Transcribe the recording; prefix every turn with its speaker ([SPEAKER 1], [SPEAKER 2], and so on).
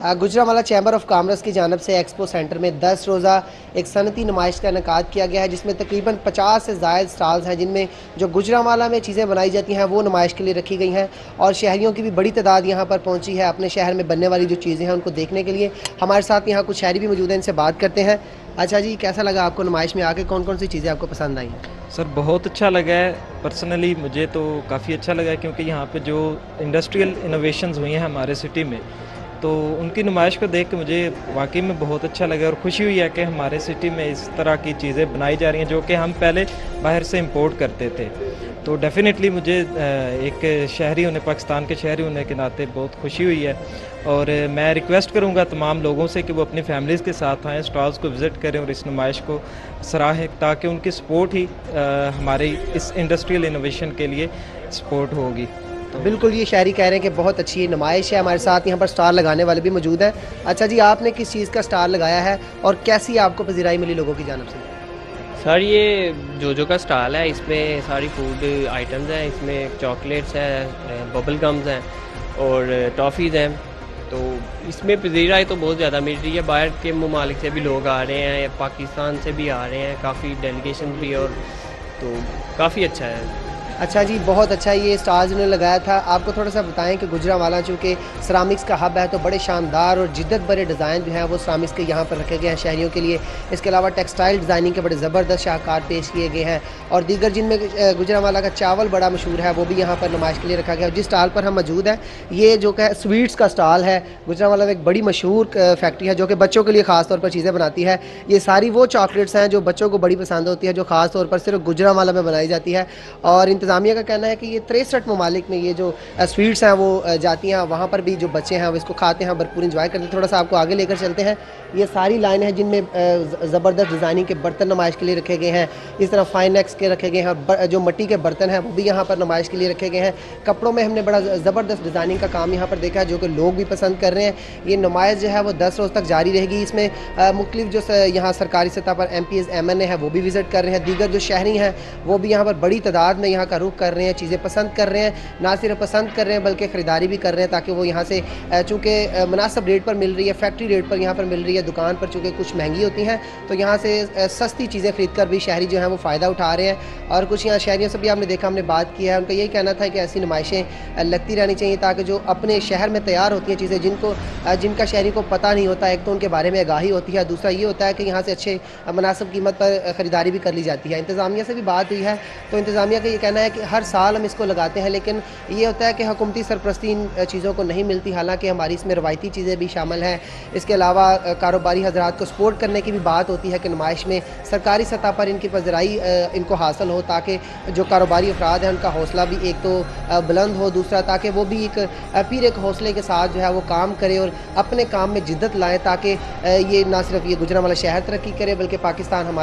[SPEAKER 1] Gujranwala chamber of commerce की जानब से एक्सपो सेंटर में 10 रोज़ा एक सनती नुमाइश का इनेकाद किया गया है, जिसमें तकरीबन 50 से ज़ायद स्टॉल्स हैं, जिनमें जो गुजरांवाला में चीज़ें बनाई जाती हैं वो नुमाइश के लिए रखी गई हैं और शहरियों की भी बड़ी तादाद यहाँ पर पहुँची है अपने शहर में बनने वाली जो चीज़ें हैं उनको देखने के लिए। हमारे साथ यहाँ कुछ शहरी भी मौजूद हैं, इनसे बात करते हैं। अच्छा जी, कैसा लगा आपको नुमाइश में आके? कौन कौन सी चीज़ें आपको पसंद आई?
[SPEAKER 2] सर बहुत अच्छा लगा है। पर्सनली मुझे तो काफ़ी अच्छा लगा है, क्योंकि यहाँ पे जो इंडस्ट्रियल इनोवेशंस हुई हैं हमारे सिटी में, तो उनकी नुमाइश को देख के मुझे वाकई में बहुत अच्छा लगा और ख़ुशी हुई है कि हमारे सिटी में इस तरह की चीज़ें बनाई जा रही हैं जो कि हम पहले बाहर से इंपोर्ट करते थे। तो डेफ़िनेटली मुझे एक शहरी होने, पाकिस्तान के शहरी होने के नाते बहुत खुशी हुई है। और मैं रिक्वेस्ट करूँगा तमाम लोगों से कि वो अपनी फैमिलीज़ के साथ आएँ, स्टॉल्स को विज़िट करें और इस नुमाइश को सराहें, ताकि उनकी सपोर्ट ही हमारी इस इंडस्ट्रियल इनोवेशन के लिए सपोर्ट होगी।
[SPEAKER 1] तो बिल्कुल, ये शहरी कह रहे हैं कि बहुत अच्छी नुमाइश है। हमारे साथ यहाँ पर स्टाल लगाने वाले भी मौजूद हैं। अच्छा जी, आपने किस चीज़ का स्टाल लगाया है और कैसी आपको पज़ीराई मिली लोगों की जानिब से?
[SPEAKER 3] सर ये जो का स्टॉल है, इसमें सारी फूड आइटम्स हैं, इसमें चॉकलेट्स हैं, बबल गम्स हैं और टॉफ़ीज़ हैं। तो इसमें पज़ीराई तो बहुत ज़्यादा मिल रही है। बाहर के ममालिक से भी लोग आ रहे हैं, पाकिस्तान से भी आ रहे हैं, काफ़ी डेलीगेशन भी, और तो काफ़ी अच्छा है।
[SPEAKER 1] अच्छा जी, बहुत अच्छा ये स्टार्स उन्होंने लगाया था। आपको थोड़ा सा बताएं कि गुजरांवाला चूँकि सरामिक्स का हब है, तो बड़े शानदार और जिद्दत भरे डिज़ाइन जो हैं वो सरामिक्स के यहाँ पर रखे गए हैं शहरियों के लिए। इसके अलावा टेक्सटाइल डिज़ाइनिंग के बड़े ज़बरदस्त शाहकार पेश किए गए हैं और दीगर जिनमें गुजरांवाला का चावल बड़ा मशहूर है, वो भी यहाँ पर नुमाइश के लिए रखा गया है। जिस स्टाल पर हम मौजूद हैं, ये जो है स्वीट्स का स्टाल है। गुजरांवाला में एक बड़ी मशहूर फैक्ट्री है जो कि बच्चों के लिए ख़ास तौर पर चीज़ें बनाती है। ये सारी वो चॉकलेट्स हैं जो बच्चों को बड़ी पसंद होती है, जो ख़ास तौर पर सिर्फ गुजरांवाला में बनाई जाती है। और इंतज़ामिया का कहना है कि ये 63 ममालिक में ये जो स्वीट्स हैं वो जाती हैं, वहाँ पर भी जो बच्चे हैं वो इसको खाते हैं, भरपूर इंजॉय करते हैं। थोड़ा सा आपको आगे लेकर चलते हैं। ये सारी लाइन है जिनमें ज़बरदस्त डिज़ाइनिंग के बर्तन नुमाइश के लिए रखे गए हैं। इस तरह फाइनेक्स के रखे गए हैं और जो मिट्टी के बर्तन हैं वो भी यहाँ पर नुमाइश के लिए रखे गए हैं। कपड़ों में हमने बड़ा ज़बरदस्त डिज़ाइनिंग का काम यहाँ पर देखा है, जो कि लोग भी पसंद कर रहे हैं। ये नुमाइश जो है वो 10 रोज़ तक जारी रहेगी। इसमें मुख्तलिफ जो यहाँ सरकारी सतह पर MPs MNA है वो भी विज़िट कर रहे हैं। दीगर जो शहरी हैं वो भी यहाँ पर बड़ी तादाद में यहाँ का रुख कर रहे हैं, चीज़ें पसंद कर रहे हैं। ना सिर्फ पसंद कर रहे हैं बल्कि ख़रीदारी भी कर रहे हैं, ताकि वो यहाँ से चूँकि मुनासिब रेट पर मिल रही है, फैक्ट्री रेट पर यहाँ पर मिल रही है। दुकान पर चूँकि कुछ महंगी होती हैं, तो यहाँ से सस्ती चीज़ें ख़रीद कर भी शहरी जो हैं वो फ़ायदा उठा रहे हैं। और कुछ यहाँ शहरियों से भी आपने देखा, हमने बात की है, उनका यही कहना था कि ऐसी नुमाइशें लगती रहनी चाहिए, ताकि जो अपने शहर में तैयार होती हैं चीज़ें, जिनका शहरी को पता नहीं होता, एक तो उनके बारे में आगाही होती है, दूसरा ये होता है कि यहाँ से अच्छे मुनासिब कीमत पर ख़रीदारी भी कर ली जाती है। इंतज़ामिया से भी बात हुई है, तो इंतज़ामिया का ये कहना है कि हर साल हम इसको लगाते हैं, लेकिन ये होता है कि हुकूमती सरपरस्ती इन चीज़ों को नहीं मिलती। हालांकि हमारी इसमें रवायती चीज़ें भी शामिल हैं। इसके अलावा कारोबारी हजरात को सपोर्ट करने की भी बात होती है कि नुमाइश में सरकारी सतह पर इनकी पज़राई इनको हासिल हो, ताकि जो कारोबारी अफराद हैं उनका हौसला भी एक तो बुलंद हो, दूसरा ताकि वो भी फिर एक हौसले के साथ जो है वो काम करे और अपने काम में जिद्दत लाएँ, ताकि ये ना सिर्फ ये गुजरांवाला शहर तरक्की करे बल्कि पाकिस्तान हमारा